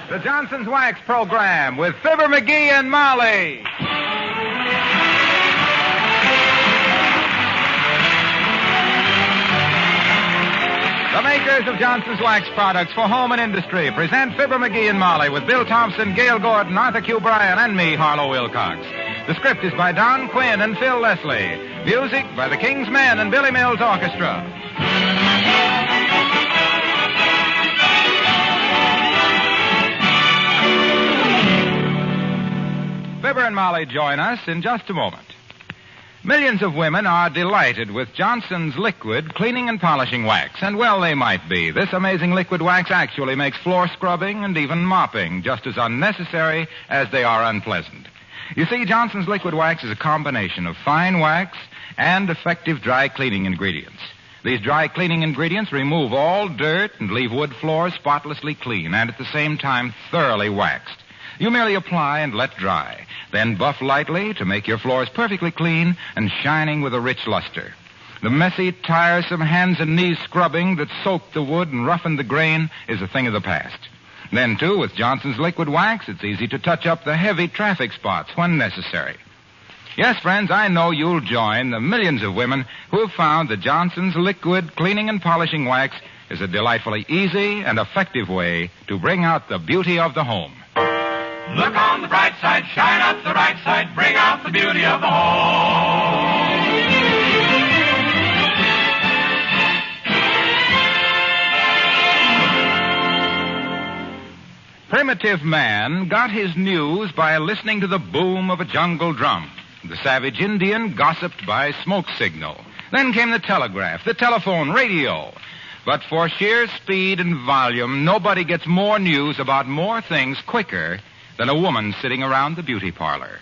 The Johnson's Wax Program with Fibber McGee and Molly. The makers of Johnson's Wax products for home and industry present Fibber McGee and Molly with Bill Thompson, Gail Gordon, Arthur Q. Bryan, and me, Harlow Wilcox. The script is by Don Quinn and Phil Leslie. Music by the King's Men and Billy Mills Orchestra. Fibber and Molly join us in just a moment. Millions of women are delighted with Johnson's liquid cleaning and polishing wax. And well, they might be. This amazing liquid wax actually makes floor scrubbing and even mopping just as unnecessary as they are unpleasant. You see, Johnson's liquid wax is a combination of fine wax and effective dry cleaning ingredients. These dry cleaning ingredients remove all dirt and leave wood floors spotlessly clean and at the same time thoroughly waxed. You merely apply and let dry, then buff lightly to make your floors perfectly clean and shining with a rich luster. The messy, tiresome hands and knees scrubbing that soaked the wood and roughened the grain is a thing of the past. Then, too, with Johnson's liquid wax, it's easy to touch up the heavy traffic spots when necessary. Yes, friends, I know you'll join the millions of women who have found that Johnson's liquid cleaning and polishing wax is a delightfully easy and effective way to bring out the beauty of the home. Look on the bright side, shine up the right side, bring out the beauty of the home. Primitive man got his news by listening to the boom of a jungle drum. The savage Indian gossiped by smoke signal. Then came the telegraph, the telephone, radio. But for sheer speed and volume, nobody gets more news about more things quicker than a woman sitting around the beauty parlor,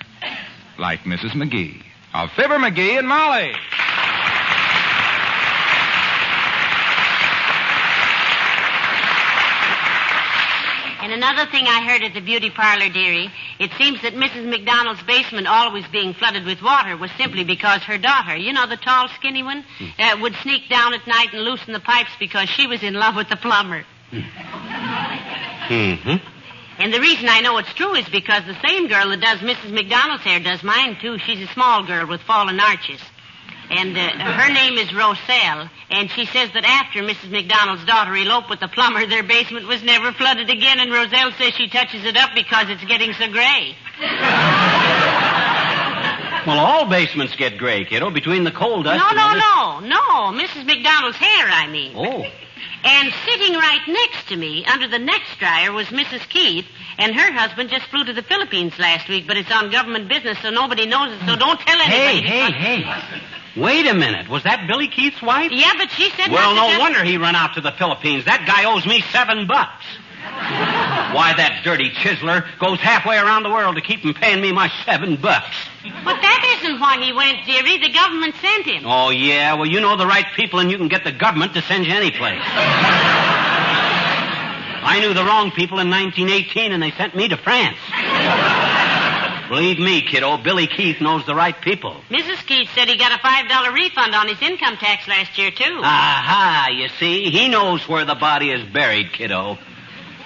like Mrs. McGee, of Fibber McGee and Molly. And another thing I heard at the beauty parlor, dearie, it seems that Mrs. McDonald's basement always being flooded with water was simply because her daughter, you know, the tall, skinny one, would sneak down at night and loosen the pipes because she was in love with the plumber. Mm-hmm. And the reason I know it's true is because the same girl that does Mrs. McDonald's hair does mine, too. She's a small girl with fallen arches. And her name is Roselle. And she says that after Mrs. McDonald's daughter eloped with the plumber, their basement was never flooded again. And Roselle says she touches it up because it's getting so gray. Well, all basements get gray, kiddo, between the coal dust No, Mrs. McDonald's hair, I mean. Oh. And sitting right next to me, under the next dryer, was Mrs. Keith, and her husband just flew to the Philippines last week, but it's on government business, so nobody knows it, so don't tell anybody. Hey. Wait a minute. Was that Billy Keith's wife? Yeah, but she said... Well, no wonder he run out to the Philippines. That guy owes me $7. Why, that dirty chiseler goes halfway around the world to keep him paying me my $7. But that isn't why he went, dearie. The government sent him. Oh, yeah? Well, you know the right people, and you can get the government to send you any place. I knew the wrong people in 1918, and they sent me to France. Believe me, kiddo, Billy Keith knows the right people. Mrs. Keith said he got a $5 refund on his income tax last year, too. Aha, you see? He knows where the body is buried, kiddo.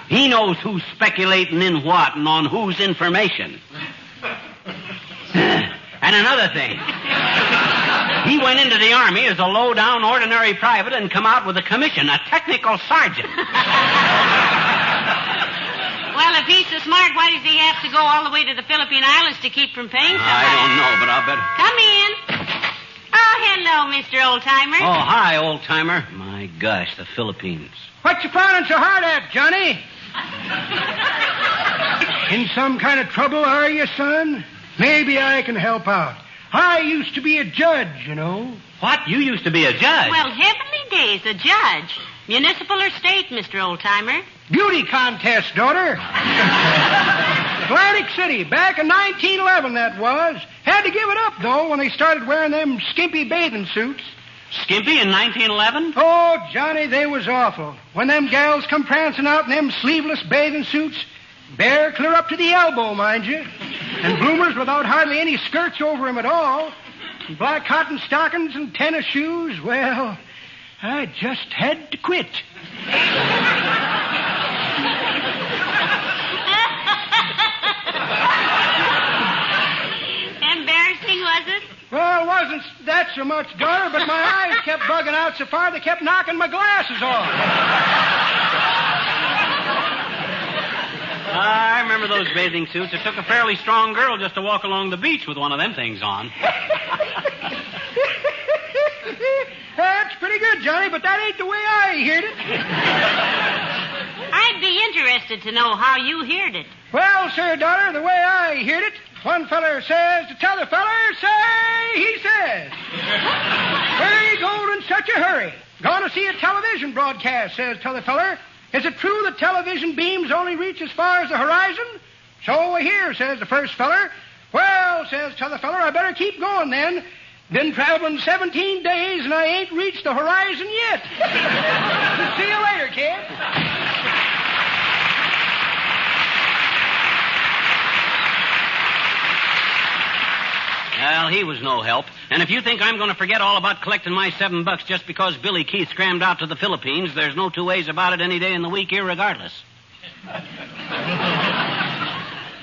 He knows who's speculating in what and on whose information. And another thing. He went into the Army as a low-down ordinary private and come out with a commission, a technical sergeant. Well, if he's so smart, why does he have to go all the way to the Philippine Islands to keep from paying somebody? I don't know, but I'll bet... Come in. Oh, hello, Mr. Oldtimer. Oh, hi, old-timer. My gosh, the Philippines. What you frowning so hard at, Johnny? In some kind of trouble, are you, son? Maybe I can help out. I used to be a judge, you know. What? You used to be a judge? Well, heavenly days, a judge. Municipal or state, Mr. Oldtimer? Beauty contest, daughter. Atlantic City, back in 1911, that was. Had to give it up, though, when they started wearing them skimpy bathing suits. Skimpy in 1911? Oh, Johnny, they was awful. When them gals come prancing out in them sleeveless bathing suits, bare clear up to the elbow, mind you, and bloomers without hardly any skirts over 'em at all, and black cotton stockings and tennis shoes, well, I just had to quit. so much, daughter, but my eyes kept bugging out so far they kept knocking my glasses off. I remember those bathing suits. It took a fairly strong girl just to walk along the beach with one of them things on. That's pretty good, Johnny, but that ain't the way I heard it. I'd be interested to know how you heard it. Well, sir, daughter, the way I heard it, one feller says to t'other feller, say, he says. Where you going in such a hurry? Gonna see a television broadcast, says t'other feller. Is it true that television beams only reach as far as the horizon? So here, says the first feller. Well, says t'other feller, I better keep going then. Been traveling 17 days and I ain't reached the horizon yet. See you later, kid. Well, he was no help. And if you think I'm going to forget all about collecting my $7 just because Billy Keith scrammed out to the Philippines, there's no two ways about it any day in the week, irregardless.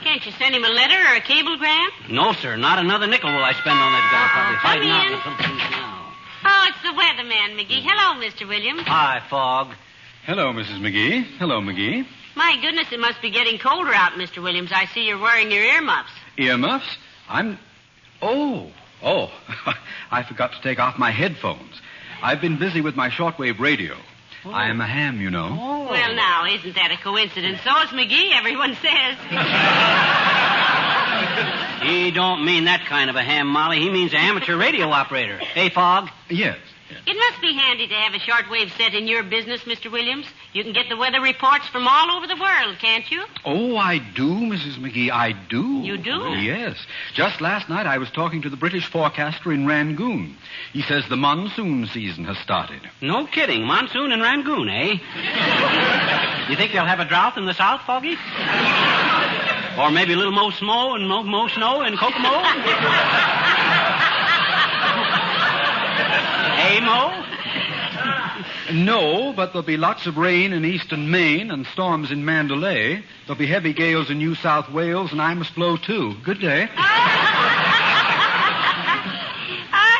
Can't you send him a letter or a cablegram? No, sir. Not another nickel will I spend on that guy. Probably Come fighting out in. in the Philippines now. Oh, it's the weatherman, McGee. Hello, Mr. Williams. Hi, Fogg. Hello, Mrs. McGee. Hello, McGee. My goodness, it must be getting colder out, Mr. Williams. I see you're wearing your earmuffs. Earmuffs? Oh, I forgot to take off my headphones. I've been busy with my shortwave radio. Oh. I am a ham, you know. Oh. Well, now, isn't that a coincidence? So is McGee, everyone says. He don't mean that kind of a ham, Molly. He means an amateur radio operator. Hey, Fogg? Yes. It must be handy to have a shortwave set in your business, Mr. Williams. You can get the weather reports from all over the world, can't you? Oh, I do, Mrs. McGee. I do. You do? Yes. Just last night I was talking to the British forecaster in Rangoon. He says the monsoon season has started. No kidding. Monsoon in Rangoon, eh? You think they'll have a drought in the south, Foggy? Or maybe a little more snow and more snow in Kokomo? Hey, Mo? No, but there'll be lots of rain in eastern Maine and storms in Mandalay. There'll be heavy gales in New South Wales, and I must blow, too. Good day.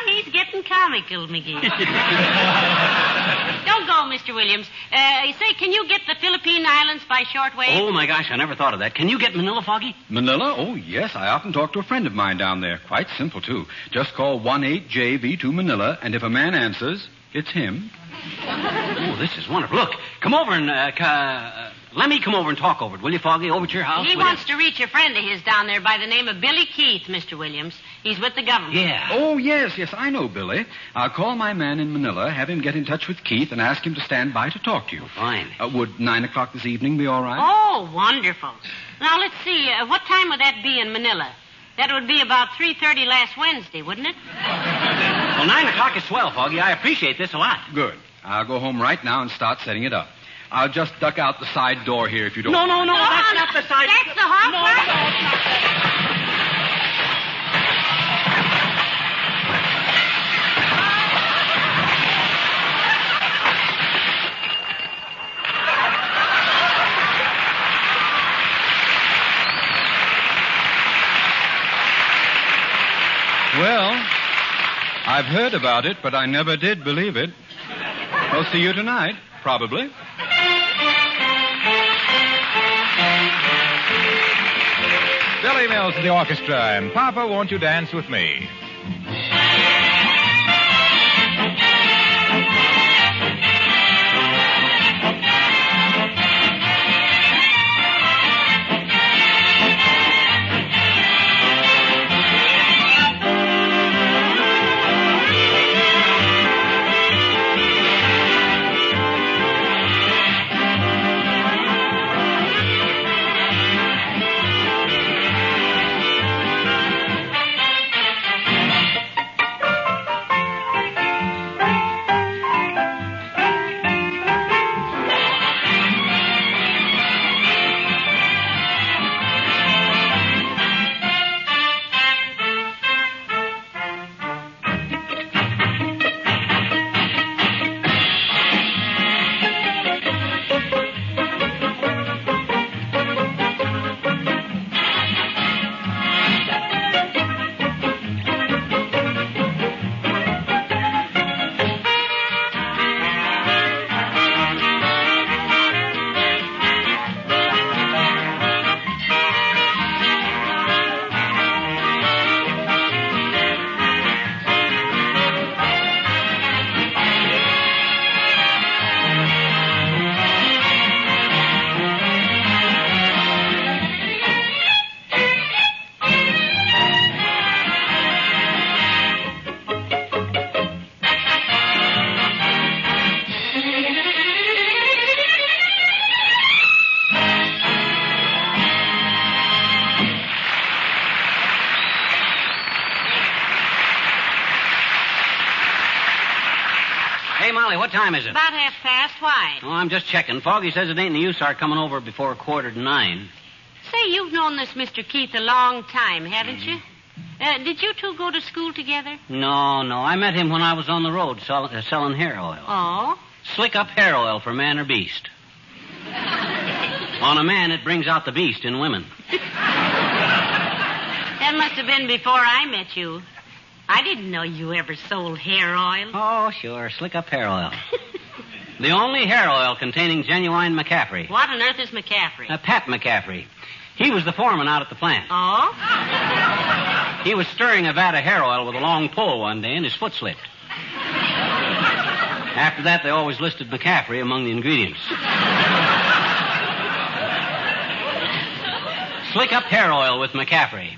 He's getting comical, McGee. Don't go, Mr. Williams. Say, can you get the Philippine Islands by shortwave? Oh, my gosh, I never thought of that. Can you get Manila, Foggy? Manila? Oh, yes. I often talk to a friend of mine down there. Quite simple, too. Just call 18JV2 Manila, and if a man answers, it's him. Oh, this is wonderful. Look, come over and, let me come over and talk over it, will you, Foggy? Over at your house? He wants to reach a friend of his down there by the name of Billy Keith, Mr. Williams. He's with the government. Yeah. Oh, yes, I know, Billy. I'll call my man in Manila, have him get in touch with Keith, and ask him to stand by to talk to you. Fine. Would 9 o'clock this evening be all right? Oh, wonderful. Now, let's see. What time would that be in Manila? That would be about 3:30 last Wednesday, wouldn't it? Well, 9 o'clock is swell, Foggy. I appreciate this a lot. Good. I'll go home right now and start setting it up. I'll just duck out the side door here if you don't No, mind. that's not the side. That's the hot No, part. no, it's not that. Well, I've heard about it, but I never did believe it. I'll see you tonight, probably. Billy Mills to the orchestra, and Papa, won't you dance with me? Molly, what time is it? About 1:30. Why? Oh, I'm just checking. Foggy says it ain't any use our coming over before 8:45. Say, you've known this Mr. Keith a long time, haven't you? Did you two go to school together? No. I met him when I was on the road selling hair oil. Oh? Slick up hair oil for man or beast. On a man, it brings out the beast in women. That must have been before I met you. I didn't know you ever sold hair oil. Oh, sure. Slick up hair oil. The only hair oil containing genuine McCaffrey. What on earth is McCaffrey? Pat McCaffrey. He was the foreman out at the plant. Oh? He was stirring a vat of hair oil with a long pole one day, and his foot slipped. After that, they always listed McCaffrey among the ingredients. Slick up hair oil with McCaffrey.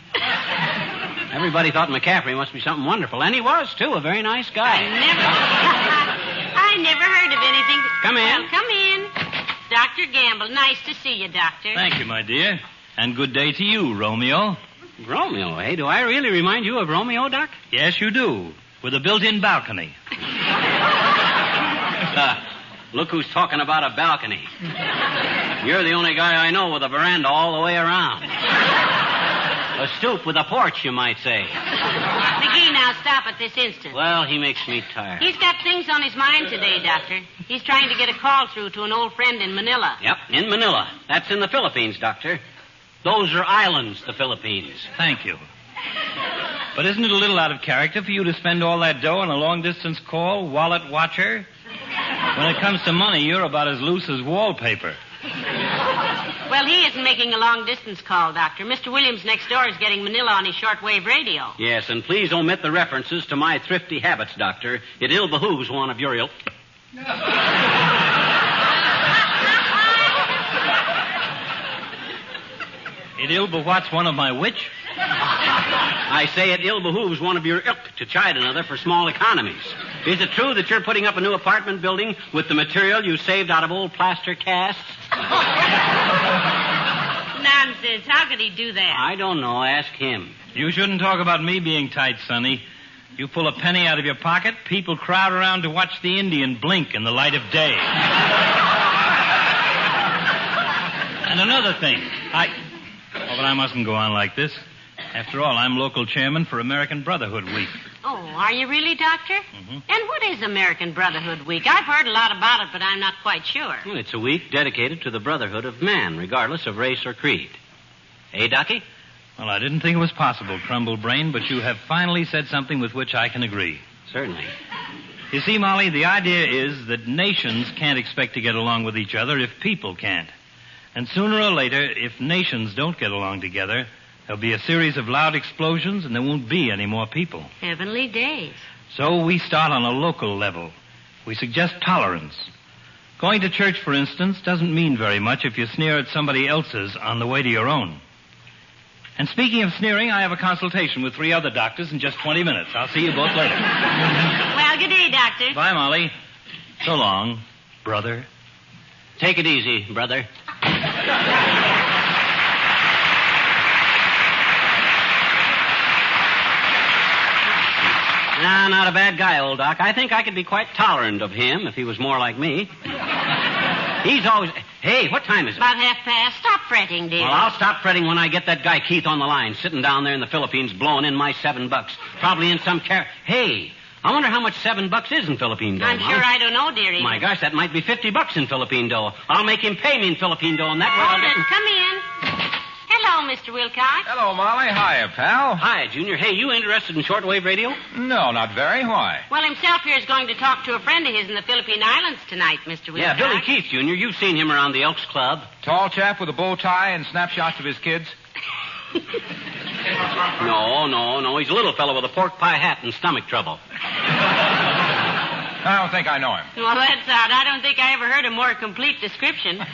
Everybody thought McCaffrey must be something wonderful, and he was, too, a very nice guy. I never heard of anything. Come in. Well, come in. Dr. Gamble, nice to see you, Doctor. Thank you, my dear. And good day to you, Romeo. Romeo, eh? Do I really remind you of Romeo, Doc? Yes, you do. With a built-in balcony. Look who's talking about a balcony. You're the only guy I know with a veranda all the way around. A stoop with a porch, you might say. McGee, now stop at this instant. Well, he makes me tired. He's got things on his mind today, Doctor. He's trying to get a call through to an old friend in Manila. Yep, in Manila. That's in the Philippines, Doctor. Those are islands, the Philippines. Thank you. But isn't it a little out of character for you to spend all that dough on a long-distance call, wallet watcher? When it comes to money, you're about as loose as wallpaper. Well, he isn't making a long-distance call, Doctor. Mr. Williams next door is getting Manila on his shortwave radio. Yes, and please omit the references to my thrifty habits, Doctor. It ill behooves one of your ilk. It ill bewhats one of my which? I say it ill behooves one of your ilk to chide another for small economies. Is it true that you're putting up a new apartment building with the material you saved out of old plaster casts? Nonsense. How could he do that? I don't know. Ask him. You shouldn't talk about me being tight, Sonny. You pull a penny out of your pocket, people crowd around to watch the Indian blink in the light of day. And another thing, but I mustn't go on like this. After all, I'm local chairman for American Brotherhood Week. Oh, are you really, Doctor? Mm-hmm. And what is American Brotherhood Week? I've heard a lot about it, but I'm not quite sure. Well, it's a week dedicated to the brotherhood of man, regardless of race or creed. Eh, Ducky? Well, I didn't think it was possible, Crumble Brain, but you have finally said something with which I can agree. Certainly. You see, Molly, the idea is that nations can't expect to get along with each other if people can't. And sooner or later, if nations don't get along together, there'll be a series of loud explosions and there won't be any more people. Heavenly days. So we start on a local level. We suggest tolerance. Going to church, for instance, doesn't mean very much if you sneer at somebody else's on the way to your own. And speaking of sneering, I have a consultation with 3 other doctors in just 20 minutes. I'll see you both later. Well, good day, Doctor. Bye, Molly. So long, brother. Take it easy, brother. Nah, not a bad guy, old Doc. I think I could be quite tolerant of him if he was more like me. He's always... Hey, what time is it? About 1:30. Stop fretting, dear. Well, I'll stop fretting when I get that guy Keith on the line, sitting down there in the Philippines blowing in my $7. Probably in some Hey, I wonder how much $7 is in Philippine dough. I'm sure I don't know, dearie. My gosh, that might be $50 in Philippine dough. I'll make him pay me in Philippine dough, and that way I'll Hold get... it. Come in. Hello, Mr. Wilcox. Hello, Molly. Hiya, pal. Hi, Junior. Hey, you interested in shortwave radio? No, not very. Why? Well, himself here is going to talk to a friend of his in the Philippine Islands tonight, Mr. Wilcox. Yeah, Billy Keith, Junior. You've seen him around the Elks Club. Tall chap with a bow tie and snapshots of his kids? No. He's a little fellow with a pork pie hat and stomach trouble. I don't think I know him. Well, that's odd. I don't think I ever heard a more complete description.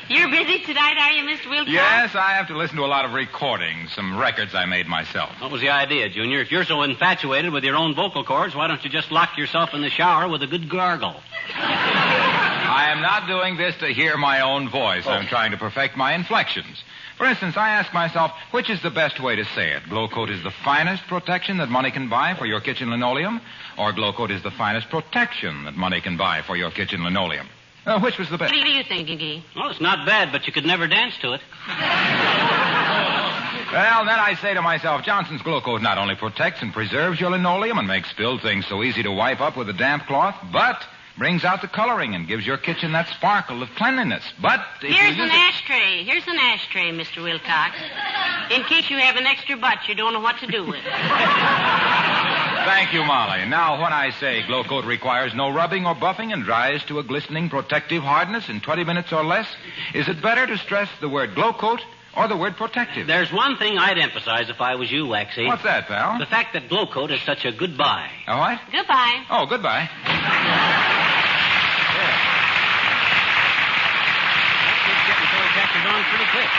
You're busy tonight, are you, Mr. Wilcox? Yes, I have to listen to a lot of recordings, some records I made myself. What was the idea, Junior? If you're so infatuated with your own vocal cords, why don't you just lock yourself in the shower with a good gargle? I am not doing this to hear my own voice. I'm trying to perfect my inflections. For instance, I ask myself, which is the best way to say it? Glow-Coat is the finest protection that money can buy for your kitchen linoleum, or Glow-Coat is the finest protection that money can buy for your kitchen linoleum? Which was the best? What do you think, McGee? Well, it's not bad, but you could never dance to it. Well, then I say to myself, Johnson's Glow-Coat not only protects and preserves your linoleum and makes spilled things so easy to wipe up with a damp cloth, but brings out the coloring and gives your kitchen that sparkle of cleanliness. But if Here's you an use ashtray. Here's an ashtray, Mr. Wilcox. In case you have an extra butt you don't know what to do with. Thank you, Molly. Now, when I say Glow-Coat requires no rubbing or buffing and dries to a glistening protective hardness in 20 minutes or less, is it better to stress the word Glow-Coat or the word protective? There's one thing I'd emphasize if I was you, Waxy. What's that, pal? The fact that Glow-Coat is such a good buy. A what? Goodbye. Oh, goodbye. Getting on pretty quick.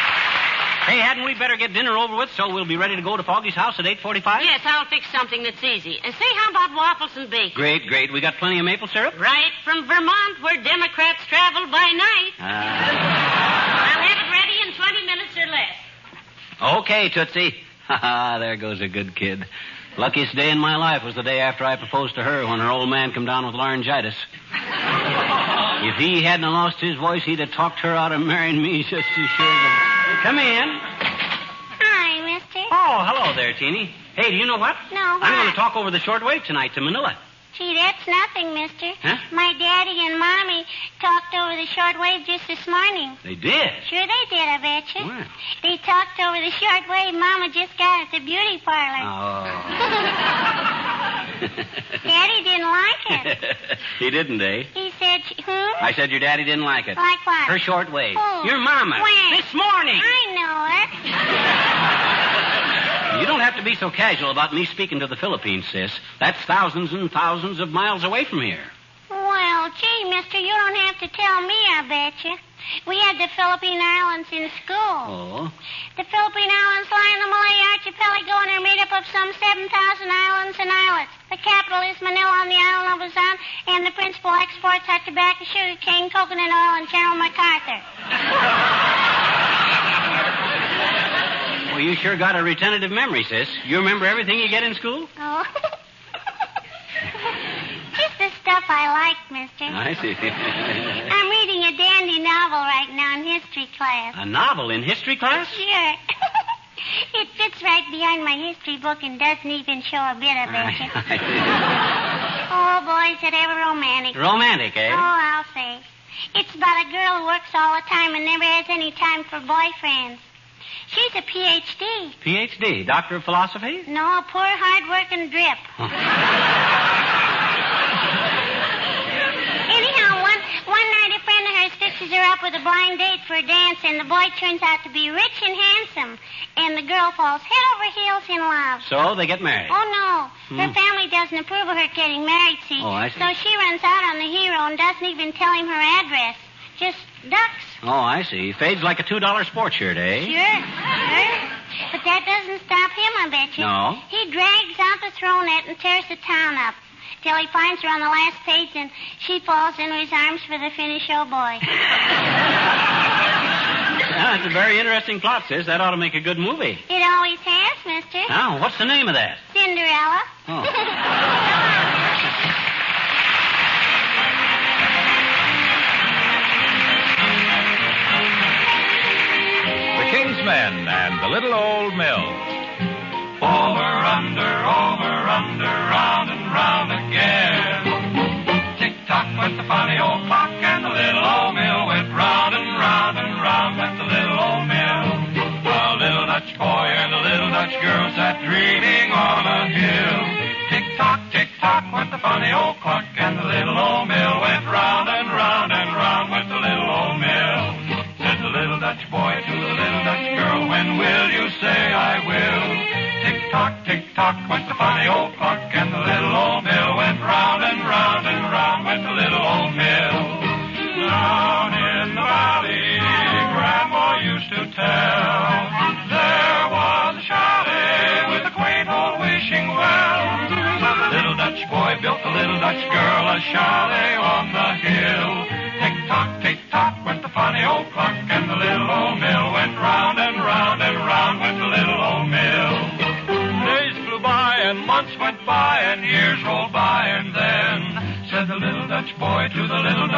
Hey, hadn't we better get dinner over with so we'll be ready to go to Foggy's house at 8:45? Yes, I'll fix something that's easy. And say, how about waffles and bacon? Great. We got plenty of maple syrup? Right from Vermont, where Democrats travel by night. I'll have it ready in 20 minutes or less. Okay, Tootsie. Ha, there goes a good kid. Luckiest day in my life was the day after I proposed to her when her old man come down with laryngitis. If he hadn't lost his voice, he'd have talked her out of marrying me just as sure. Come in. Hi, mister. Oh, hello there, Teeny. Hey, do you know what? No, I'm what? going to talk over the shortwave tonight to Manila. Gee, that's nothing, mister. Huh? My daddy and mommy talked over the shortwave just this morning. They did? Sure they did, I betcha. Well. They talked over the shortwave Mama just got at the beauty parlor. Oh. Daddy didn't like it. He didn't, eh? He said, I said your daddy didn't like it. Like what? Her shortwave. Who? Your mama. When? This morning. I know her. You don't have to be so casual about me speaking to the Philippines, sis. That's thousands and thousands of miles away from here. Well, gee, mister, you don't have to tell me, I betcha. We had the Philippine Islands in school. Oh? The Philippine Islands lie in the Malay Archipelago, and are made up of some 7,000 islands and islets. The capital is Manila on the island of Luzon, and the principal exports are tobacco, sugar cane, coconut oil, and General MacArthur. Well, you sure got a retentive memory, sis. You remember everything you get in school? Oh. Just the stuff I like, mister. I see. I'm reading a dandy novel right now in history class. A novel in history class? Sure. It fits right behind my history book and doesn't even show a bit of it. Oh, boy, is it ever romantic. Romantic, eh? Oh, I'll say. It's about a girl who works all the time and never has any time for boyfriends. She's a Ph.D. Ph.D., Doctor of Philosophy? No, a poor, hard-working drip. Anyhow, one night a friend of hers fixes her up with a blind date for a dance, and the boy turns out to be rich and handsome, and the girl falls head over heels in love. So they get married? Oh, no. Her family doesn't approve of her getting married, see? Oh, I see. So she runs out on the hero and doesn't even tell him her address. Just ducks. Oh, I see. Fades like a $2 sports shirt, eh? Sure. But that doesn't stop him, I bet you. No? He drags out the throw net and tears the town up till he finds her on the last page, and she falls into his arms for the finish, oh, boy. That's a very interesting plot, sis. That ought to make a good movie. It always has, mister. Now, what's the name of that? Cinderella. Oh. The King's Men and the Little Old Mill. Over, under, round and round again. Tick-tock went the funny old clock, and the little old mill went round and round and round went the little old mill. A little Dutch boy and a little Dutch girl sat dreaming on a hill. Tick-tock went the funny old clock, and the little old mill went round and round and round went the little old mill. Said the little Dutch boy to the little Dutch girl, when will you say I will? Tick-tock went the funny old clock, and the little old mill went round and round and round went the little old mill. Down in the valley, Grandma used to tell, there was a chalet with a quaint old wishing well. So the little Dutch boy built the little Dutch girl a chalet on the hill. Tick-tock went the funny old clock, and the little old mill went round and round.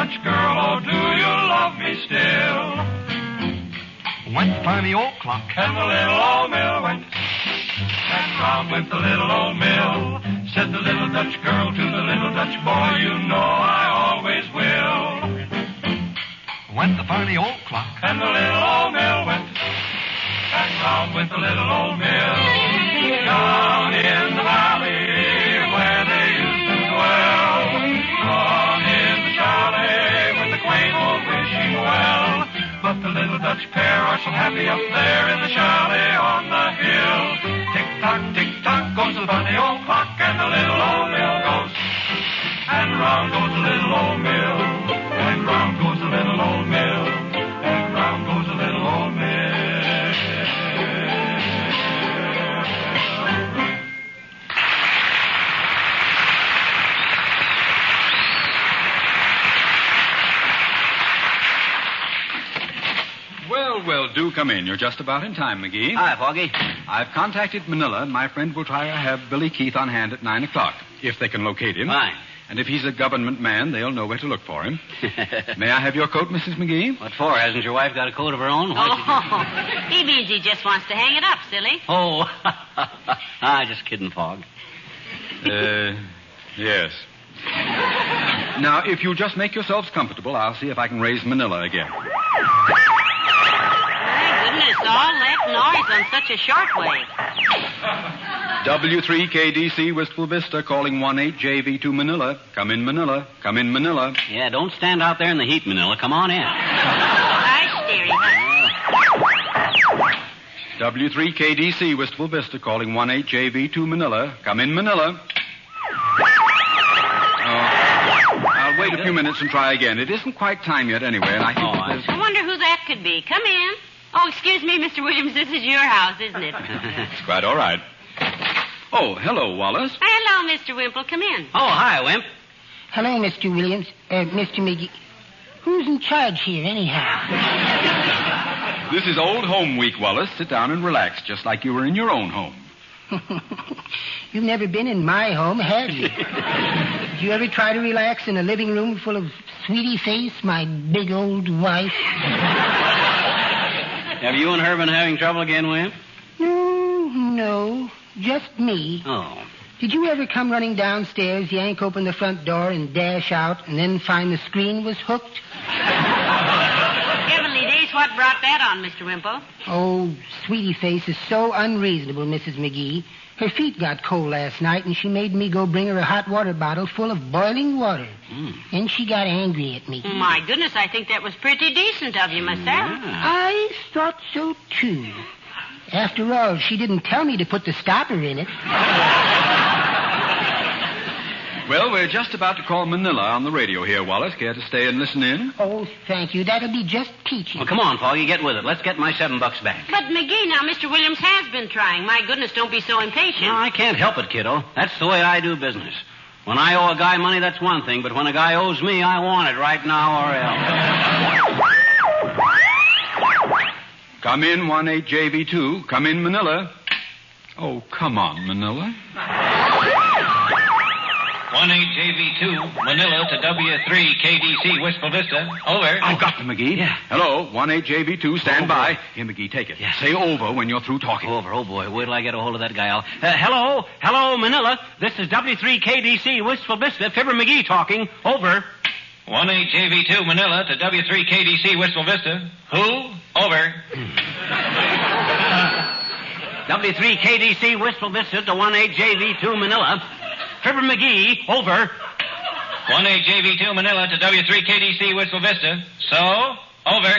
Dutch girl, oh, do you love me still? Went the funny old clock, and the little old mill went, and round went the little old mill. Said the little Dutch girl to the little Dutch boy, you know I always will. Went the funny old clock, and the little old mill went, and round went the little old mill. Down in the valley where they used to dwell, down in the chalet with the quaint old wishing well. But the little Dutch pair are so happy up there in the chalet on the hill. Tick-tock goes the funny old clock, and the little old mill goes. And round goes the little old mill, and round goes the little old mill, and round goes the little old mill. Well, do come in. You're just about in time, McGee. Hi, Foggy. I've contacted Manila, and my friend will try to have Billy Keith on hand at 9 o'clock, if they can locate him. Fine. And if he's a government man, they'll know where to look for him. May I have your coat, Mrs. McGee? What for? Hasn't your wife got a coat of her own? He means he just wants to hang it up, silly. Oh, just kidding, Fog. Yes. Now, if you'll just make yourselves comfortable, I'll see if I can raise Manila again. My goodness, all that noise on such a short wave. W3KDC Wistful Vista calling 18JV2 Manila. Come in, Manila. Come in, Manila. Yeah, don't stand out there in the heat, Manila. Come on in. Hi, dearie. W3KDC Wistful Vista calling 18JV2 Manila. Come in, Manila. I'll wait a few minutes and try again. It isn't quite time yet anyway, and I think I wonder who that could be. Come in. Oh, excuse me, Mr. Williams. This is your house, isn't it? It's quite all right. Oh, hello, Wallace. Hello, Mr. Wimple. Come in. Oh, hi, Wimp. Hello, Mr. Williams. Mr. McGee. Who's in charge here, anyhow? This is Old Home Week, Wallace. Sit down and relax, just like you were in your own home. You've never been in my home, have you? Did you ever try to relax in a living room full of Sweetie Face, my big old wife? Have you and her been having trouble again, Wimp? No, just me. Oh. Did you ever come running downstairs, yank open the front door, and dash out, and then find the screen was hooked? Heavenly days, what brought that on, Mr. Wimple? Oh, Sweetie Face is so unreasonable, Mrs. McGee. Her feet got cold last night, and she made me go bring her a hot water bottle full of boiling water. Then she got angry at me. My goodness, I think that was pretty decent of you, myself. I thought so, too. After all, she didn't tell me to put the stopper in it. Well, we're just about to call Manila on the radio here, Wallace. Care to stay and listen in? Oh, thank you. That'll be just peachy. Well, come on, Foggy, get with it. Let's get my $7 back. But, McGee, now, Mr. Williams has been trying. My goodness, don't be so impatient. No, I can't help it, kiddo. That's the way I do business. When I owe a guy money, that's one thing, but when a guy owes me, I want it right now or else. Come in, 18JV2. Come in, Manila. Oh, come on, Manila. 18JV2, Manila to W3KDC, Wistful Vista. Over. I've got them, McGee. Yeah. Hello, 18JV2, stand by. Here, McGee, take it. Yeah. Say over when you're through talking. Over. Oh, boy. Wait till I get a hold of that guy. Hello, Manila. This is W3KDC, Wistful Vista. Fibber McGee talking. Over. 18JV2, Manila to W3KDC, Wistful Vista. Who? Over. W3KDC, Wistful Vista to 18JV2, Manila. Fibber McGee, over. 18JV2, Manila to W3KDC, Wistful Vista. So, over.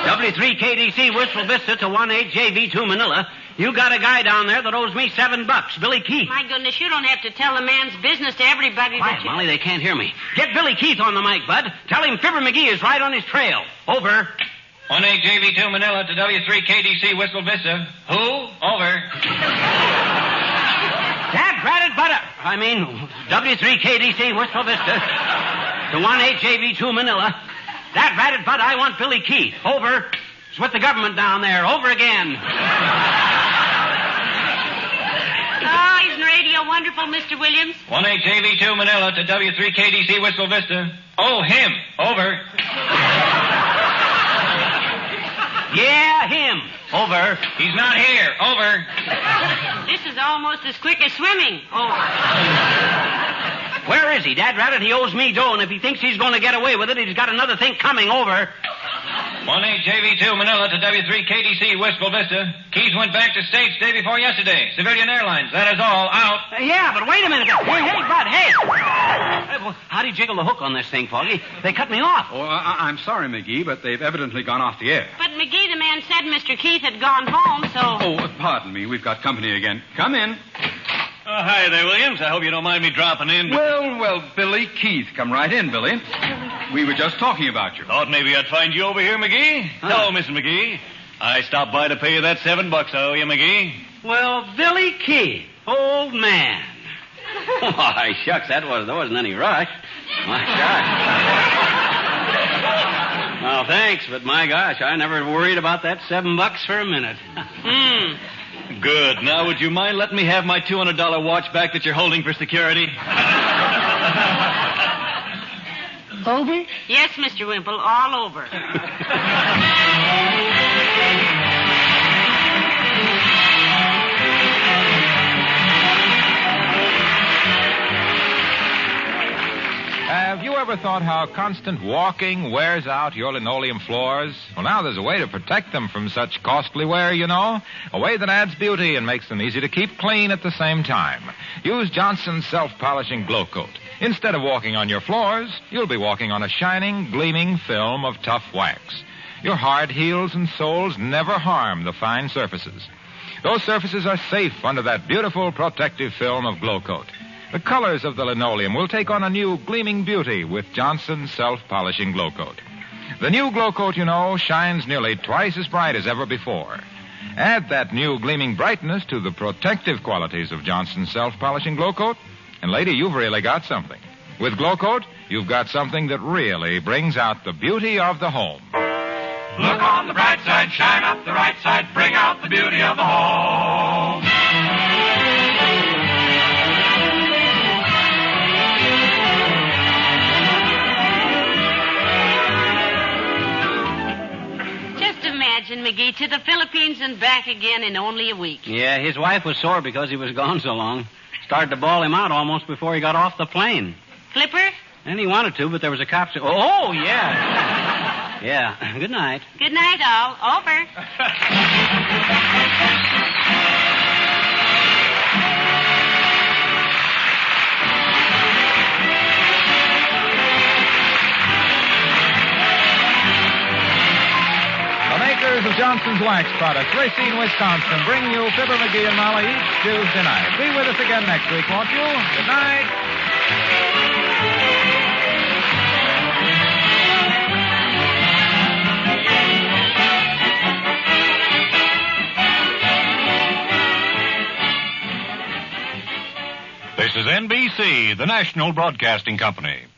W3KDC, Wistful Vista to 18JV2, Manila. You got a guy down there that owes me $7, Billy Keith. My goodness, you don't have to tell the man's business to everybody. Quiet, Molly, they can't hear me. Get Billy Keith on the mic, bud. Tell him Fibber McGee is right on his trail. Over. 18JV2, Manila to W3KDC, Wistful Vista. Who? Over. Dad, ratted butter. W3KDC, Wistful Vista to 18JV2, Manila. That ratted butt, I want Billy Keith. Over. It's with the government down there. Over again. Oh, isn't radio wonderful, Mr. Williams? 18JV2 Manila to W3KDC Wistful Vista. Oh, him. Over. Yeah, him. Over. He's not here. Over. This is almost as quick as swimming. Over. Where is he, Dad Rabbit? He owes me dough, and if he thinks he's going to get away with it, he's got another thing coming. Over. 18JV2 Manila to W3KDC Wistful Vista. Keys went back to States day before yesterday. Civilian Airlines. That is all. Out. Yeah, but wait a minute. Hey, Bud, hey. How do you jiggle the hook on this thing, Foggy? They cut me off. Oh, I'm sorry, McGee, but they've evidently gone off the air. But, McGee, the man said Mr. Keith had gone home, so... Oh, pardon me. We've got company again. Come in. Oh, hi there, Williams. I hope you don't mind me dropping in. Well, Billy Keith. Come right in, Billy. We were just talking about you. Thought maybe I'd find you over here, McGee. Hello, Mrs. McGee. I stopped by to pay you that $7 I owe you, McGee. Well, Billy Keith, old man. Why, shucks, there wasn't any rush. My gosh. Well, thanks, but my gosh, I never worried about that $7 for a minute. Good. Now, would you mind letting me have my $200 watch back that you're holding for security? Over? Yes, Mr. Wimple, all over. Have you ever thought how constant walking wears out your linoleum floors? Well, now there's a way to protect them from such costly wear, you know. A way that adds beauty and makes them easy to keep clean at the same time. Use Johnson's self-polishing glow coat. Instead of walking on your floors, you'll be walking on a shining, gleaming film of tough wax. Your hard heels and soles never harm the fine surfaces. Those surfaces are safe under that beautiful protective film of glow coat. The colors of the linoleum will take on a new gleaming beauty with Johnson's self-polishing glow coat. The new glow coat, you know, shines nearly twice as bright as ever before. Add that new gleaming brightness to the protective qualities of Johnson's self-polishing glow coat, and lady, you've really got something. With glow coat, you've got something that really brings out the beauty of the home. Look on the bright side, shine up the right side, bring out the beauty of the home. Imagine, McGee, to the Philippines and back again in only a week. Yeah, his wife was sore because he was gone so long. Started to bawl him out almost before he got off the plane. Flipper? And he wanted to, but there was a cop... Oh, yeah. Yeah. Good night. Good night, all. Over. Of Johnson's Wax Products, Racine, Wisconsin, bring you Fibber McGee and Molly each Tuesday night. Be with us again next week, won't you? Good night. This is NBC, the national broadcasting company.